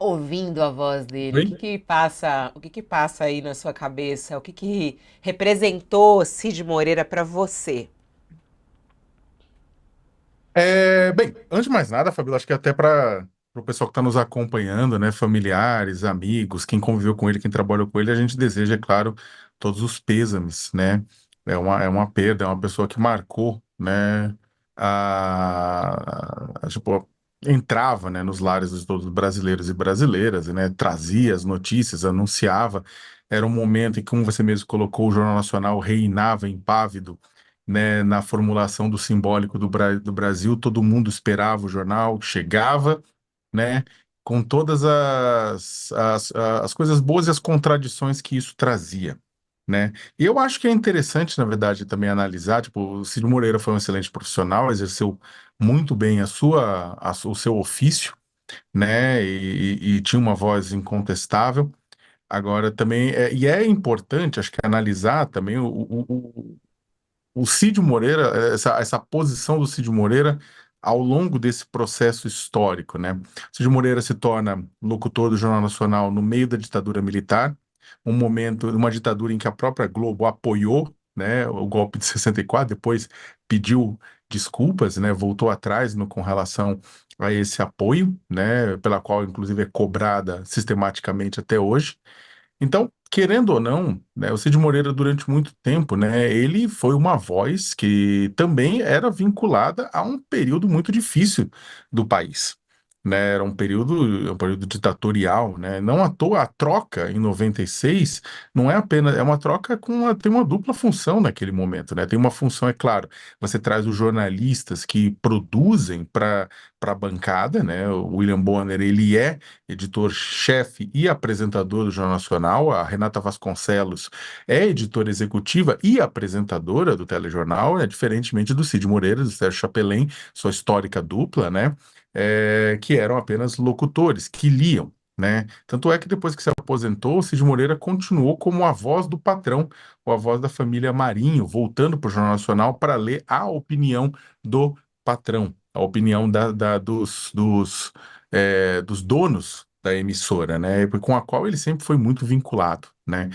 ouvindo a voz dele? Oi? O que que passa aí na sua cabeça? O que que representou Cid Moreira para você? Bem, antes de mais nada, Fabíola, acho que até para o pessoal que está nos acompanhando, né, familiares, amigos, quem conviveu com ele, quem trabalhou com ele, a gente deseja, é claro, todos os pêsames, né? É uma perda, é uma pessoa que marcou, né, tipo, entrava, né, nos lares de todos os brasileiros e brasileiras, né, trazia as notícias, anunciava. Era um momento em que, como você mesmo colocou, o Jornal Nacional reinava impávido, né, na formulação do simbólico do Brasil, todo mundo esperava o jornal, chegava, né, com todas as coisas boas e as contradições que isso trazia, né? E eu acho que é interessante, na verdade, também analisar, tipo, o Cid Moreira foi um excelente profissional, exerceu muito bem o seu ofício, né, e tinha uma voz incontestável. Agora também, é importante, acho que analisar também o Cid Moreira, essa posição do Cid Moreira ao longo desse processo histórico, né? Cid Moreira se torna locutor do Jornal Nacional no meio da ditadura militar, um momento, uma ditadura em que a própria Globo apoiou, né, o golpe de 64, depois pediu desculpas, né, voltou atrás com relação a esse apoio, né, pela qual inclusive é cobrada sistematicamente até hoje. Então, querendo ou não, né, o Cid Moreira, durante muito tempo, né, ele foi uma voz que também era vinculada a um período muito difícil do país. Né, era um período ditatorial, né? Não à toa a troca em 96 não é apenas, é uma troca tem uma dupla função naquele momento, né? Tem uma função, é claro, você traz os jornalistas que produzem para a bancada, né? O William Bonner, ele é editor-chefe e apresentador do Jornal Nacional. A Renata Vasconcelos é editora executiva e apresentadora do telejornal, diferentemente do Cid Moreira, do Sérgio Chapelin, sua histórica dupla, né? Que eram apenas locutores, que liam. Né? Tanto é que depois que se aposentou, o Cid Moreira continuou como a voz do patrão, ou a voz da família Marinho, voltando para o Jornal Nacional para ler a opinião do patrão, a opinião dos donos da emissora, né? Com a qual ele sempre foi muito vinculado, né?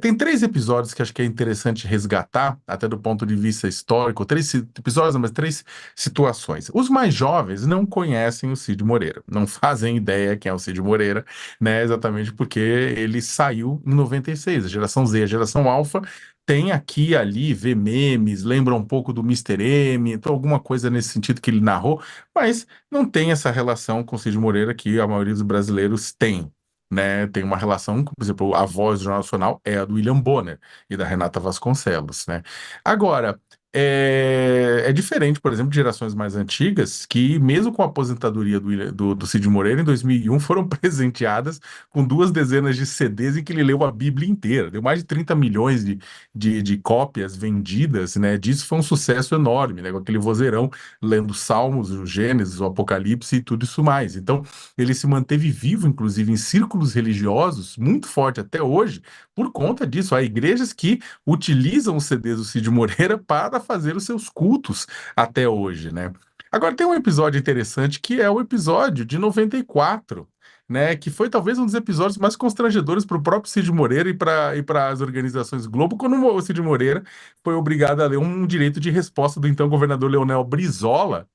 Tem três episódios que acho que é interessante resgatar, até do ponto de vista histórico, três episódios, não, mas três situações. Os mais jovens não conhecem o Cid Moreira, não fazem ideia quem é o Cid Moreira, né? Exatamente porque ele saiu em 96. A geração Z, a geração Alpha tem aqui e ali, vê memes, lembra um pouco do Mister M, então alguma coisa nesse sentido que ele narrou, mas não tem essa relação com o Cid Moreira que a maioria dos brasileiros tem. Né, tem uma relação, por exemplo, a voz do Jornal Nacional é a do William Bonner e da Renata Vasconcelos, né? Agora, é diferente, por exemplo, de gerações mais antigas, que mesmo com a aposentadoria do Cid Moreira em 2001, foram presenteadas com duas dezenas de CDs em que ele leu a Bíblia inteira. Deu mais de 30 milhões de cópias vendidas, né? Disso foi um sucesso enorme, né? Com aquele vozeirão lendo Salmos, o Gênesis, o Apocalipse e tudo isso mais. Então, ele se manteve vivo, inclusive, em círculos religiosos, muito forte até hoje, por conta disso. Há igrejas que utilizam os CDs do Cid Moreira para fazer os seus cultos até hoje, né? Agora, tem um episódio interessante que é o episódio de 94. Né, que foi talvez um dos episódios mais constrangedores para o próprio Cid Moreira e para as organizações Globo, quando o Cid Moreira foi obrigado a ler um direito de resposta do então governador Leonel Brizola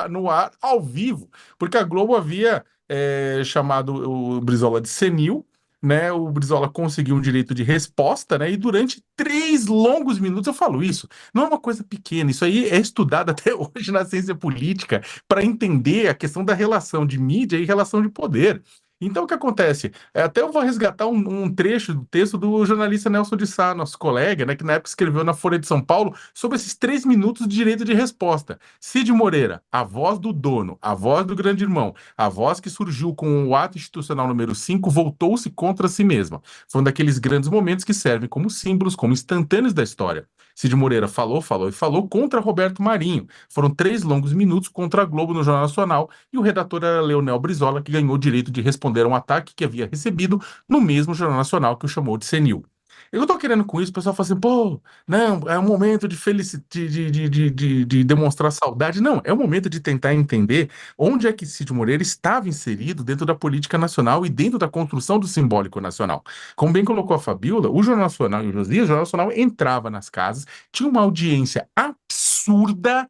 no ar, ao vivo, porque a Globo havia chamado o Brizola de senil, né? O Brizola conseguiu um direito de resposta, né? E durante 3 longos minutos, eu falo isso, não é uma coisa pequena, isso aí é estudado até hoje na ciência política para entender a questão da relação de mídia e relação de poder. Então, o que acontece? Até eu vou resgatar um trecho do texto do jornalista Nelson de Sá, nosso colega, né, que na época escreveu na Folha de São Paulo sobre esses 3 minutos de direito de resposta. Cid Moreira, a voz do dono, a voz do grande irmão, a voz que surgiu com o ato institucional número 5 voltou-se contra si mesma. Foi um daqueles grandes momentos que servem como símbolos, como instantâneos da história. Cid Moreira falou, falou e falou contra Roberto Marinho. Foram 3 longos minutos contra a Globo no Jornal Nacional e o redator era Leonel Brizola, que ganhou o direito de responder a um ataque que havia recebido no mesmo Jornal Nacional que o chamou de senil. Eu não tô querendo com isso, o pessoal fala assim, pô, não, é um momento de felicidade, de demonstrar saudade. Não, é um momento de tentar entender onde é que Cid Moreira estava inserido dentro da política nacional e dentro da construção do simbólico nacional. Como bem colocou a Fabíola, o Jornal Nacional e o Josias, o Jornal Nacional entrava nas casas, tinha uma audiência absurda,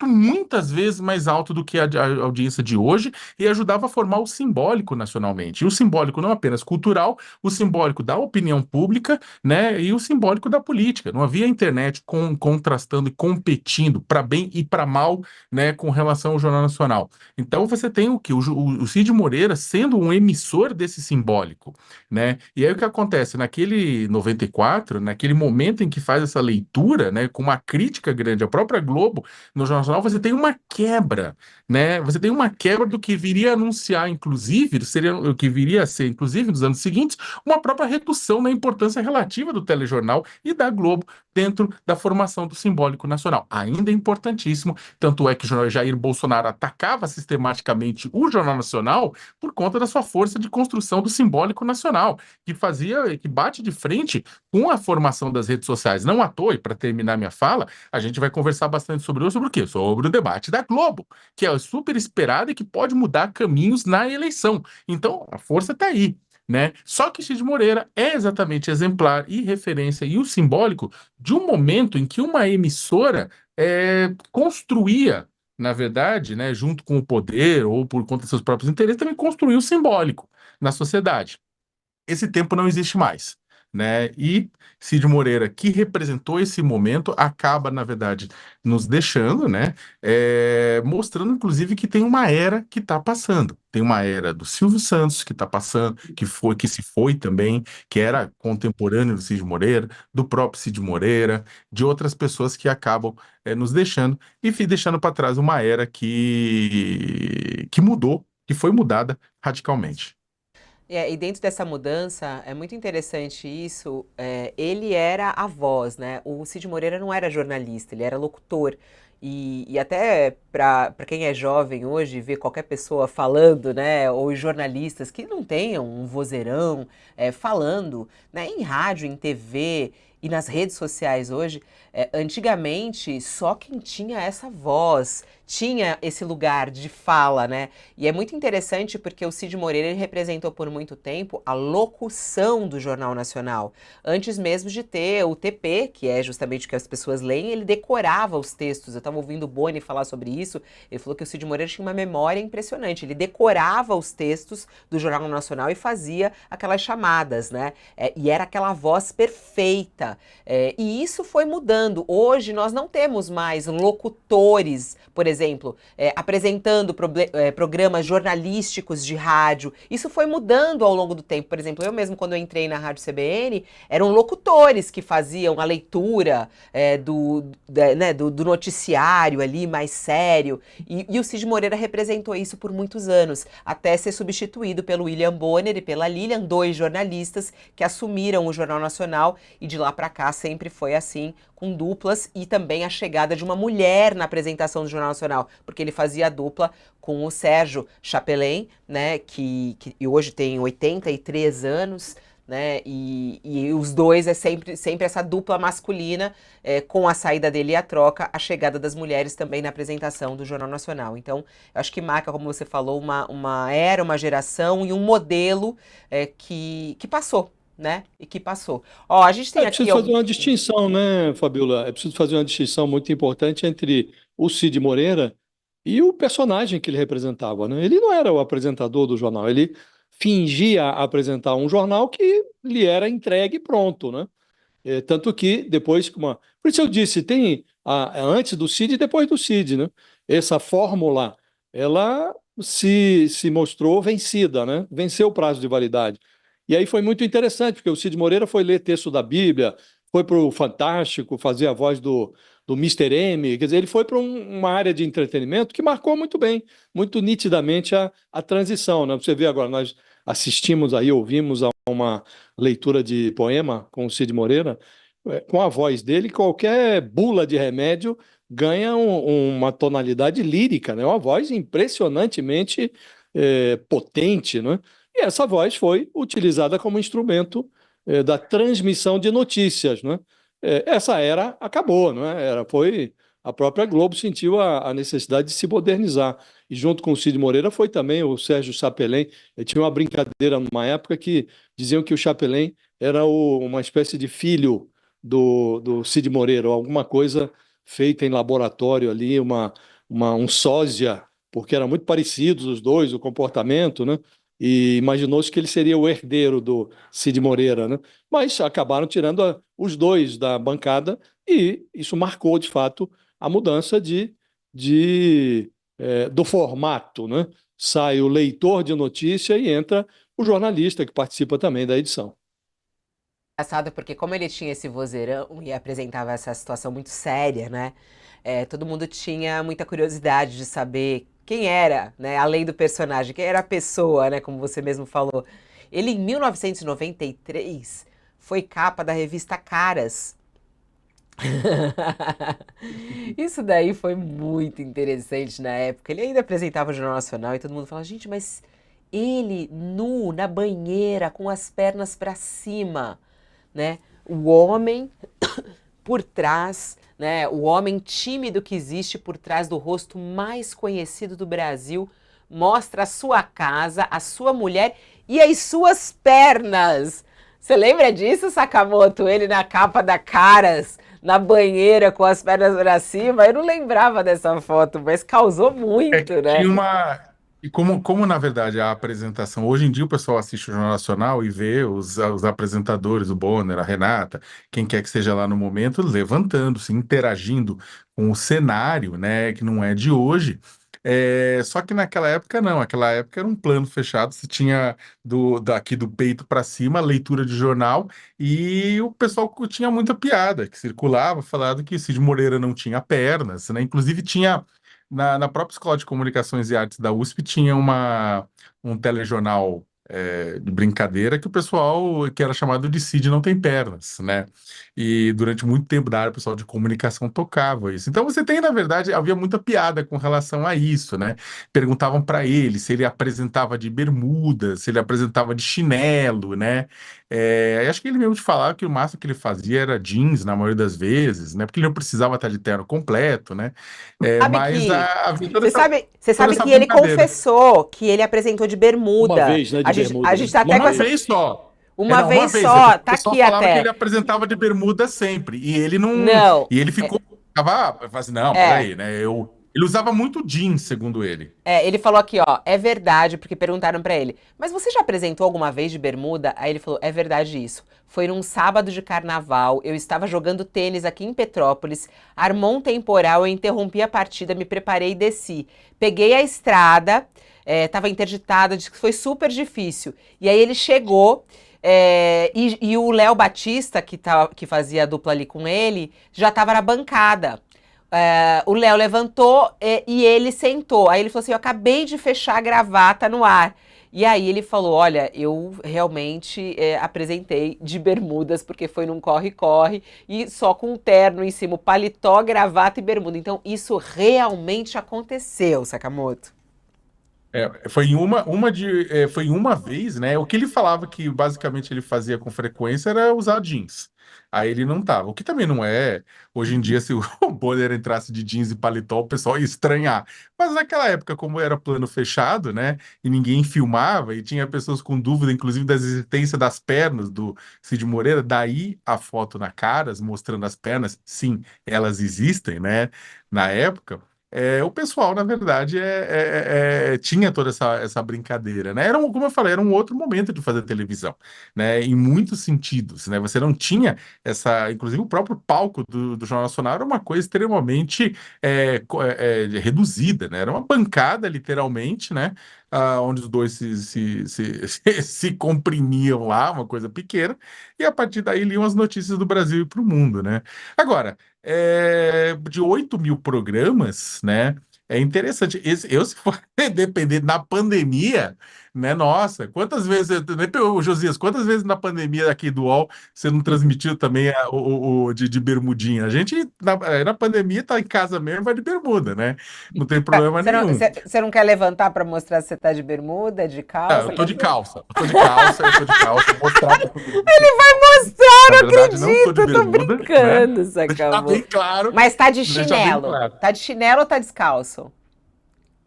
muitas vezes mais alta do que a audiência de hoje, e ajudava a formar o simbólico nacionalmente. E o simbólico não apenas cultural, o simbólico da opinião pública, né, e o simbólico da política. Não havia internet contrastando e competindo para bem e para mal, né, com relação ao Jornal Nacional. Então você tem o que o Cid Moreira sendo um emissor desse simbólico, né? E aí o que acontece naquele 94, naquele momento em que faz essa leitura, né, com uma crítica grande à própria Globo no Jornal Nacional, você tem uma quebra, né? Você tem uma quebra do que viria a anunciar, inclusive, seria o que viria a ser, inclusive, nos anos seguintes, uma própria redução na importância relativa do telejornal e da Globo dentro da formação do simbólico nacional. Ainda é importantíssimo, tanto é que o Jair Bolsonaro atacava sistematicamente o Jornal Nacional por conta da sua força de construção do simbólico nacional, que bate de frente com a formação das redes sociais. Não à toa, e para terminar minha fala, a gente vai conversar bastante sobre o quê? Sobre o debate da Globo, que é super esperado e que pode mudar caminhos na eleição. Então, a força está aí. Né? Só que Cid Moreira é exatamente exemplar e referência e o simbólico de um momento em que uma emissora construía, na verdade, né, junto com o poder ou por conta de seus próprios interesses, também construiu o simbólico na sociedade. Esse tempo não existe mais, né? E Cid Moreira, que representou esse momento, acaba, na verdade, nos deixando, né? Mostrando, inclusive, que tem uma era que está passando. Tem uma era do Silvio Santos que está passando, que se foi também, que era contemporâneo do Cid Moreira, do próprio Cid Moreira, de outras pessoas que acabam nos deixando e deixando para trás uma era que mudou, que foi mudada radicalmente. E dentro dessa mudança, é muito interessante isso. Ele era a voz, né? O Cid Moreira não era jornalista, ele era locutor. E até para quem é jovem hoje, ver qualquer pessoa falando, né? Ou jornalistas que não tenham um vozeirão falando, né? Em rádio, em TV e nas redes sociais hoje, antigamente só quem tinha essa voz tinha esse lugar de fala, né? E é muito interessante porque o Cid Moreira ele representou por muito tempo a locução do Jornal Nacional. Antes mesmo de ter o TP, que é justamente o que as pessoas leem, ele decorava os textos. Eu estava ouvindo o Boni falar sobre isso. Ele falou que o Cid Moreira tinha uma memória impressionante. Ele decorava os textos do Jornal Nacional e fazia aquelas chamadas, né? E era aquela voz perfeita. E isso foi mudando. Hoje nós não temos mais locutores, por exemplo, apresentando programas jornalísticos de rádio. Isso foi mudando ao longo do tempo. Por exemplo, eu mesmo, quando eu entrei na Rádio CBN, eram locutores que faziam a leitura do noticiário ali, mais sério. E o Cid Moreira representou isso por muitos anos, até ser substituído pelo William Bonner e pela Lilian, dois jornalistas que assumiram o Jornal Nacional, e de lá para cá sempre foi assim, com duplas, e também a chegada de uma mulher na apresentação do Jornal Nacional, porque ele fazia a dupla com o Sérgio Chapelain, né, que hoje tem 83 anos, né, e os dois é sempre essa dupla masculina, com a saída dele e a troca, a chegada das mulheres também na apresentação do Jornal Nacional. Então, eu acho que marca, como você falou, uma era, uma geração e um modelo que passou, né? E que passou. Ó, a gente tem É aqui preciso fazer uma distinção, né, Fabiola? É preciso fazer uma distinção muito importante entre o Cid Moreira e o personagem que ele representava, né? Ele não era o apresentador do jornal, ele fingia apresentar um jornal que lhe era entregue e pronto, né? Tanto que depois, por isso eu disse, tem antes do Cid e depois do Cid, né? Essa fórmula, ela se mostrou vencida, né? Venceu o prazo de validade. E aí foi muito interessante, porque o Cid Moreira foi ler texto da Bíblia, foi para o Fantástico, fazer a voz do Mister M, quer dizer, ele foi para uma área de entretenimento que marcou muito bem, muito nitidamente a transição, né? Você vê agora, nós assistimos aí, ouvimos a uma leitura de poema com o Cid Moreira, com a voz dele, qualquer bula de remédio ganha uma tonalidade lírica, né? Uma voz impressionantemente potente, né? E essa voz foi utilizada como instrumento da transmissão de notícias, né? Essa era acabou, não é? Foi a própria Globo sentiu a necessidade de se modernizar. E junto com o Cid Moreira foi também o Sérgio Chapelin. Tinha uma brincadeira numa época que diziam que o Chapelin era uma espécie de filho do Cid Moreira, ou alguma coisa feita em laboratório ali, um sósia, porque eram muito parecidos os dois, o comportamento, né? E imaginou-se que ele seria o herdeiro do Cid Moreira, né? Mas acabaram tirando os dois da bancada e isso marcou, de fato, a mudança do formato, né? Sai o leitor de notícia e entra o jornalista que participa também da edição. Engraçado porque como ele tinha esse vozeirão e apresentava essa situação muito séria, né? Todo mundo tinha muita curiosidade de saber quem era, né? Além do personagem, quem era a pessoa, né? Como você mesmo falou. Ele, em 1993, foi capa da revista Caras. Isso daí foi muito interessante na época. Ele ainda apresentava o Jornal Nacional e todo mundo falava, gente, mas ele nu na banheira com as pernas para cima, né? O homem por trás, né? O homem tímido que existe por trás do rosto mais conhecido do Brasil, mostra a sua casa, a sua mulher e as suas pernas. Você lembra disso, Sakamoto? Ele na capa da Caras, na banheira com as pernas para cima. Eu não lembrava dessa foto, mas causou É muito, que né? tinha uma. E como, na verdade, a apresentação. Hoje em dia o pessoal assiste o Jornal Nacional e vê os apresentadores, o Bonner, a Renata, quem quer que seja lá no momento, levantando-se, interagindo com o cenário, né, que não é de hoje. Só que naquela época não, naquela época era um plano fechado, você tinha daqui do peito para cima a leitura de jornal e o pessoal tinha muita piada, que circulava, falando que Cid Moreira não tinha pernas, né? Inclusive tinha na própria Escola de Comunicações e Artes da USP tinha um telejornal de brincadeira que o pessoal, que era chamado de Cid Não Tem Pernas, né? E durante muito tempo da área, o pessoal de comunicação tocava isso. Então você tem, na verdade, havia muita piada com relação a isso, né? Perguntavam para ele se ele apresentava de bermuda, se ele apresentava de chinelo, né? Acho que ele mesmo te falava que o máximo que ele fazia era jeans, na maioria das vezes, né? Porque ele não precisava estar de terno completo, né? Sabe Mas que. havia Você toda sabe essa que ele brincadeira. confessou que ele apresentou de Uma bermuda. vez, né, A de gente, a bermuda, gente né? tá até com Uma essa. vez só. Uma Não, uma vez vez. É só, porque o tá pessoal aqui falava que ele até. apresentava de bermuda sempre. E ele não. Não. E ele ficou. Falava assim, não, É. peraí, né? Ele usava muito jeans, segundo ele. Ele falou aqui, ó, é verdade, porque perguntaram pra ele, mas você já apresentou alguma vez de bermuda? Aí ele falou, é verdade isso. Foi num sábado de carnaval, eu estava jogando tênis aqui em Petrópolis, armou um temporal, eu interrompi a partida, me preparei e desci. Peguei a estrada, tava interditada, disse que foi super difícil. E aí ele chegou, e o Léo Batista, que fazia a dupla ali com ele, já estava na bancada. O Léo levantou e ele sentou. Aí ele falou assim: eu acabei de fechar a gravata no ar. E aí ele falou: olha, eu realmente apresentei de bermudas, porque foi num corre-corre, e só com um terno em cima, paletó, gravata e bermuda. Então isso realmente aconteceu, Sakamoto. Foi em uma vez, né? O que ele falava que basicamente ele fazia com frequência era usar jeans. Aí ele não tava. O que também não é. Hoje em dia, se o Bonner entrasse de jeans e paletó, o pessoal ia estranhar. Mas naquela época, como era plano fechado, né? E ninguém filmava, e tinha pessoas com dúvida, inclusive, da existência das pernas do Cid Moreira, daí a foto na Caras, mostrando as pernas. Sim, elas existem, né? Na época. O pessoal, na verdade, tinha toda essa brincadeira, né? Como eu falei, era um outro momento de fazer televisão, né? Em muitos sentidos, né? Você não tinha inclusive o próprio palco do Jornal Nacional era uma coisa extremamente reduzida, né? Era uma bancada, literalmente, né? Onde os dois se comprimiam lá, uma coisa pequena, e a partir daí liam as notícias do Brasil e para o mundo, né? Agora, de 8 mil programas, né? É interessante. Eu, se for depender na pandemia, né? Nossa, quantas vezes, ô, Josias, quantas vezes na pandemia aqui do UOL você não transmitiu também de bermudinha? A gente, na pandemia, tá em casa mesmo, vai de bermuda, né? Não tem problema nenhum. Você não quer levantar para mostrar se você tá de bermuda, de Ah, calça? eu tô de calça, vou mostrar pra todo mundo. Mostrar, Na não verdade, não tô acredito, de eu tô bermuda, né? brincando, Deixar bem Sacamô. claro, Mas tá de deixar bem chinelo. claro. Tá de chinelo ou tá descalço?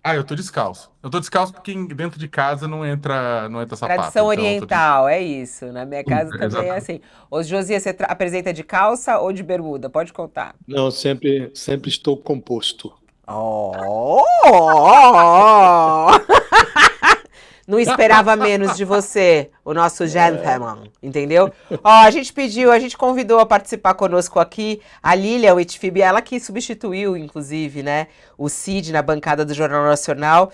Ah, eu tô descalço. Eu tô descalço porque dentro de casa não entra sapato, Tradição então eu tô de... oriental, é isso. Na minha casa também é Exatamente. assim. Ô, Josias, você apresenta de calça ou de bermuda? Pode contar. Não, sempre estou composto. Oh! Não esperava menos de você, o nosso gentleman, entendeu? Ó, a gente convidou a participar conosco aqui a Lília Whitfield, ela que substituiu, inclusive, né, o Cid na bancada do Jornal Nacional.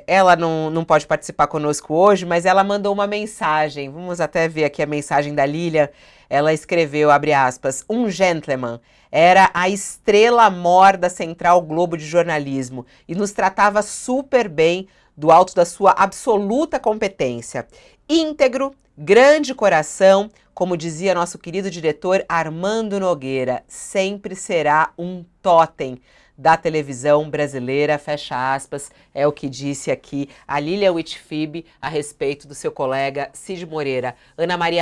Ela não pode participar conosco hoje, mas ela mandou uma mensagem. Vamos até ver aqui a mensagem da Lília. Ela escreveu, abre aspas, um gentleman. Era a estrela mor da Central Globo de Jornalismo e nos tratava super bem do alto da sua absoluta competência. Íntegro, grande coração, como dizia nosso querido diretor Armando Nogueira, sempre será um totem da televisão brasileira, fecha aspas, é o que disse aqui a Lília Whitfield a respeito do seu colega Cid Moreira. Ana Maria